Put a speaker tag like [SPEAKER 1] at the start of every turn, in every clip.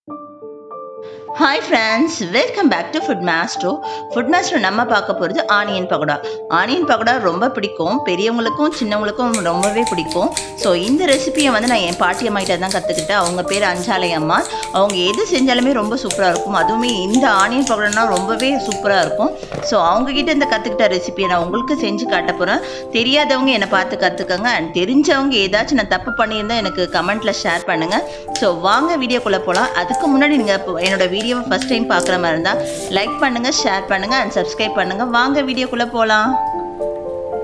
[SPEAKER 1] Hi friends, welcome back to FoodMaestro. FoodMaestro நம்ம பார்க்க போகிறது ஆனியன் பகோடா. ஆனியன் பகோடா ரொம்ப பிடிக்கும், பெரியவங்களுக்கும் சின்னவங்களுக்கும் ரொம்பவே பிடிக்கும். ஸோ இந்த ரெசிபியை வந்து நான் என் பாட்டி அம்மாகிட்ட தான் கற்றுக்கிட்டேன். அவங்க பேர் அஞ்சாலை அம்மா. அவங்க எது செஞ்சாலுமே ரொம்ப சூப்பராக இருக்கும். அதுவுமே இந்த ஆனியன் பகோடானா ரொம்பவே சூப்பராக இருக்கும். ஸோ அவங்கக்கிட்ட இந்த கற்றுக்கிட்ட ரெசிபியை நான் உங்களுக்கு செஞ்சு காட்ட போகிறேன். தெரியாதவங்க என்னை பார்த்து கற்றுக்கங்க. அண்ட் தெரிஞ்சவங்க ஏதாச்சும் நான் தப்பு பண்ணியிருந்தால் எனக்கு கமெண்ட்டில் ஷேர் பண்ணுங்கள். ஸோ வாங்க வீடியோக்குள்ளே போகலாம். அதுக்கு முன்னாடி நீங்கள் என்னோட வீடியோவை ஃபர்ஸ்ட் டைம் பார்க்குற மாதிரி இருந்தால் லைக் பண்ணுங்கள், ஷேர் பண்ணுங்கள் அண்ட் சப்ஸ்கிரைப் பண்ணுங்கள். வாங்க வீடியோக்குள்ளே போகலாம்.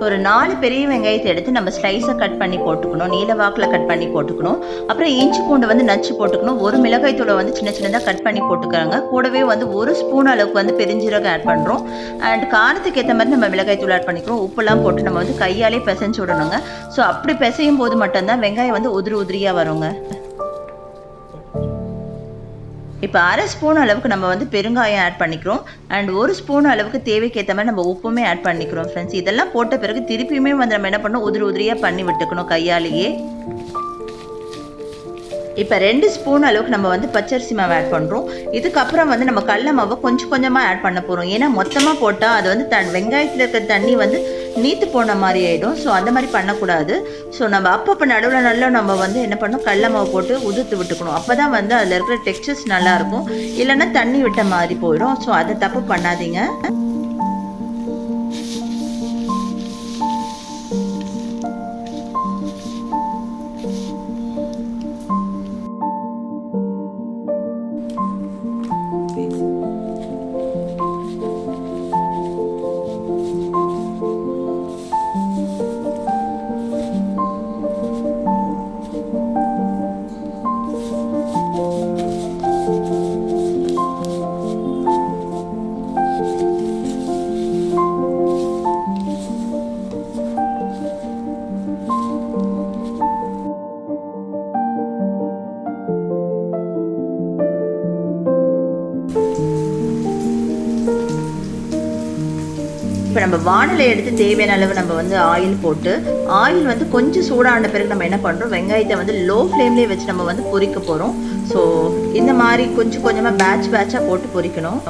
[SPEAKER 1] ஒரு 4 பெரிய வெங்காயத்தை எடுத்து நம்ம ஸ்லைஸாக கட் பண்ணி போட்டுக்கணும், நீல வாக்கில் கட் பண்ணி போட்டுக்கணும். அப்புறம் இஞ்சி பூண்டு வந்து நச்சு போட்டுக்கணும். ஒரு மிளகாய் தூளை வந்து சின்ன சின்னதாக கட் பண்ணி போட்டுக்கிறாங்க. கூடவே வந்து 1 ஸ்பூன் அளவுக்கு வந்து பெருஞ்சீரகம் ஆட் பண்ணுறோம். அண்ட் காரத்துக்கு ஏற்ற மாதிரி நம்ம மிளகாய் தூள் ஆட் பண்ணிக்கிறோம். உப்புலாம் போட்டு நம்ம வந்து கையாலே பிசைஞ்சு விடணுங்க. ஸோ அப்படி பிசையும் போது மட்டும்தான் வெங்காயம் வந்து உதிரியாக வருங்க. இப்போ 1/2 ஸ்பூன் அளவுக்கு நம்ம வந்து பெருங்காயம் ஆட் பண்ணிக்கிறோம். அண்ட் 1 ஸ்பூன் அளவுக்கு தேவைக்கு ஏற்ற மாதிரி நம்ம உப்புமே ஆட் பண்ணிக்கிறோம் ஃப்ரெண்ட்ஸ். இதெல்லாம் போட்ட பிறகு திருப்பியுமே வந்து நம்ம என்ன பண்ணணும், உதிரியாக பண்ணி விட்டுக்கணும் கையாலேயே. இப்போ 2 ஸ்பூன் அளவுக்கு நம்ம வந்து பச்சரிசி மாவு ஆட் பண்ணுறோம். இதுக்கப்புறம் வந்து நம்ம கடல மாவை கொஞ்சம் கொஞ்சமாக ஆட் பண்ண போகிறோம். ஏன்னா மொத்தமாக போட்டால் அது வந்து வெங்காயத்தில் இருக்கிற தண்ணி வந்து நீத்து போன மாதிரி ஆகிடும். ஸோ அந்த மாதிரி பண்ணக்கூடாது. ஸோ நம்ம அப்பப்போ நடுவில் நல்லா நம்ம வந்து என்ன பண்ணணும், கடல மாவு போட்டு உதிர்த்து விட்டுக்கணும். அப்போ தான் வந்து அதில் இருக்கிற டெக்ஸ்சர்ஸ் நல்லாயிருக்கும். இல்லைன்னா தண்ணி விட்ட மாதிரி போயிடும். ஸோ அதை தப்பு பண்ணாதீங்க. இப்போ நம்ம வானிலை எடுத்து தேவையான அளவு நம்ம வந்து ஆயில் போட்டு, ஆயில் வந்து கொஞ்சம் சூடான பிறகு நம்ம என்ன பண்ணுறோம், வெங்காயத்தை வந்து லோ ஃப்ளேம்லேயே வச்சு நம்ம வந்து பொரிக்க போகிறோம். ஸோ இந்த மாதிரி கொஞ்சம் கொஞ்சமாக பேட்சாக போட்டு பொரிக்கணும்.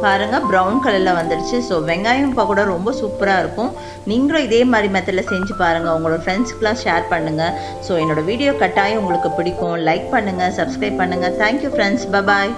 [SPEAKER 1] பாருங்கள், ப்ரௌன் கலரில் வந்துடுச்சு. ஸோ வெங்காயம் பக்கோடா ரொம்ப சூப்பராக இருக்கும். நீங்களும் இதே மாதிரி மெத்தடில் செஞ்சு பாருங்கள். உங்களோட ஃப்ரெண்ட்ஸ்க்குலாம் ஷேர் பண்ணுங்கள். ஸோ என்னோடய வீடியோ கட்டாயம் உங்களுக்கு பிடிக்கும். லைக் பண்ணுங்கள், சப்ஸ்கிரைப் பண்ணுங்கள். Thank you friends, bye bye.